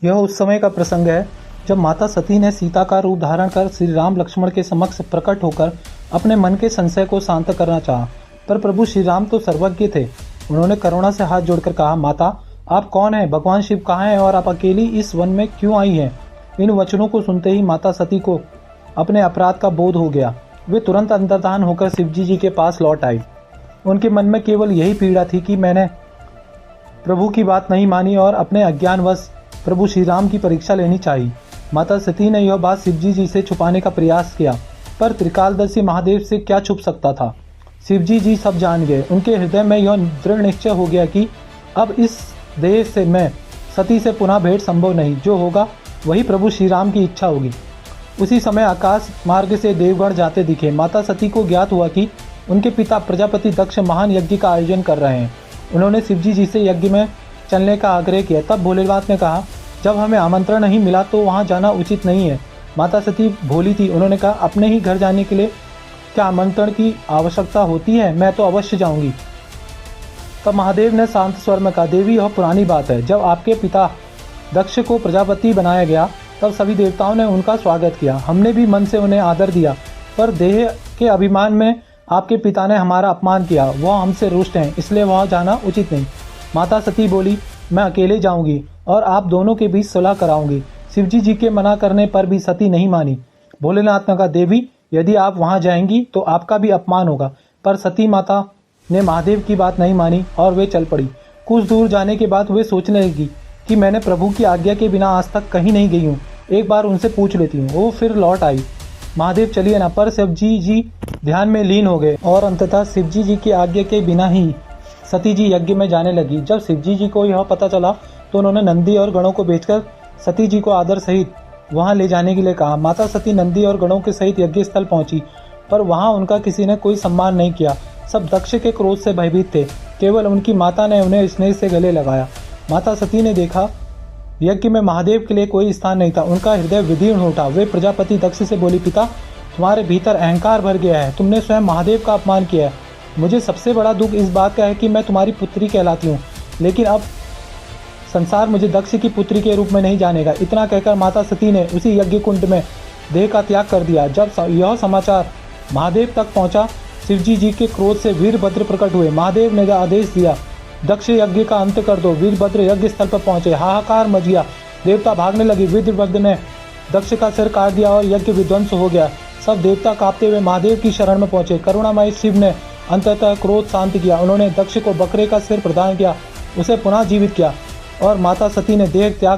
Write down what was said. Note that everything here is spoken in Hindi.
यह उस समय का प्रसंग है जब माता सती ने सीता का रूप धारण कर श्री राम लक्ष्मण के समक्ष प्रकट होकर अपने मन के संशय को शांत करना चाहा, पर प्रभु श्री राम तो सर्वज्ञ थे। उन्होंने करुणा से हाथ जोड़कर कहा, माता आप कौन हैं? भगवान शिव कहाँ हैं और आप अकेली इस वन में क्यों आई हैं? इन वचनों को सुनते ही माता सती को अपने अपराध का बोध हो गया। वे तुरंत अंतर्धान होकर शिवजी जी के पास लौट आई। उनके मन में केवल यही पीड़ा थी कि मैंने प्रभु की बात नहीं मानी और अपने अज्ञानवश प्रभु श्री राम की परीक्षा लेनी चाहिए। माता सती ने यह बात शिवजी जी से छुपाने का प्रयास किया, पर त्रिकालदर्शी महादेव से क्या छुप सकता था। शिवजी जी सब जान गए। उनके हृदय में यह दृढ़ निश्चय हो गया कि अब इस देह से मैं सती से पुनः भेंट संभव नहीं, जो होगा वही प्रभु श्री राम की इच्छा होगी। उसी समय आकाश मार्ग से देवगण जाते दिखे। माता सती को ज्ञात हुआ कि उनके पिता प्रजापति दक्ष महान यज्ञ का आयोजन कर रहे हैं। उन्होंने शिवजी जी से यज्ञ में चलने का आग्रह किया। तब भोलेनाथ ने कहा, जब हमें आमंत्रण नहीं मिला तो वहाँ जाना उचित नहीं है। माता सती भोली थी। उन्होंने कहा, अपने ही घर जाने के लिए क्या आमंत्रण की आवश्यकता होती है? मैं तो अवश्य जाऊंगी। तब महादेव ने शांत स्वर में कहा, देवी यह पुरानी बात है। जब आपके पिता दक्ष को प्रजापति बनाया गया तब सभी देवताओं ने उनका स्वागत किया। हमने भी मन से उन्हें आदर दिया, पर देह के अभिमान में आपके पिता ने हमारा अपमान किया। वह हमसे रुष्ट हैं, इसलिए वहाँ जाना उचित नहीं। माता सती बोली, मैं अकेले जाऊंगी और आप दोनों के बीच सुलह कराऊंगी। शिवजी जी के मना करने पर भी सती नहीं मानी। भोलेनाथ ने कहा, देवी यदि आप वहां जाएंगी तो आपका भी अपमान होगा। पर सती माता ने महादेव की बात नहीं मानी और वे चल पड़ी। कुछ दूर जाने के बाद वे सोचने लगी कि मैंने प्रभु की आज्ञा के बिना आज तक कहीं नहीं गई हूँ, एक बार उनसे पूछ लेती हूँ। वो फिर लौट आई। महादेव चलिए ना, पर शिवजी जी ध्यान में लीन हो गए और अंततः शिवजी जी की आज्ञा के बिना ही सती जी यज्ञ में जाने लगी। जब शिवजी जी को यह पता चला तो उन्होंने नंदी और गणों को भेजकर सती जी को आदर सहित वहां ले जाने के लिए कहा। माता सती नंदी और गणों के सहित यज्ञ स्थल पहुंची, पर वहां उनका किसी ने कोई सम्मान नहीं किया। सब दक्ष के क्रोध से भयभीत थे। केवल उनकी माता ने उन्हें स्नेह से गले लगाया। माता सती ने देखा यज्ञ में महादेव के लिए कोई स्थान नहीं था। उनका हृदय विदीर्ण हो उठा। वे प्रजापति दक्ष से बोली, पिता तुम्हारे भीतर अहंकार भर गया है, तुमने स्वयं महादेव का अपमान किया है। मुझे सबसे बड़ा दुख इस बात का है कि मैं तुम्हारी पुत्री कहलाती हूँ, लेकिन अब संसार मुझे दक्ष की पुत्री के रूप में नहीं जानेगा। इतना कहकर माता सती ने उसी यज्ञ कुंड में देह का त्याग कर दिया। जब यह समाचार महादेव तक पहुंचा, शिवजी जी के क्रोध से वीरभद्र प्रकट हुए। महादेव ने आदेश दिया, दक्ष यज्ञ का अंत कर दो। वीरभद्र यज्ञ स्थल पर पहुंचे। हाहाकार मच गया। देवता भागने लगे। वीरभद्र ने दक्ष का सिर काट दिया और यज्ञ विध्वंस हो गया। सब देवता कांपते हुए महादेव की शरण में पहुंचे। करुणामय शिव ने अंततः क्रोध शांत किया। उन्होंने दक्ष को बकरे का सिर प्रदान किया, उसे पुनः जीवित किया और माता सती ने देह त्याग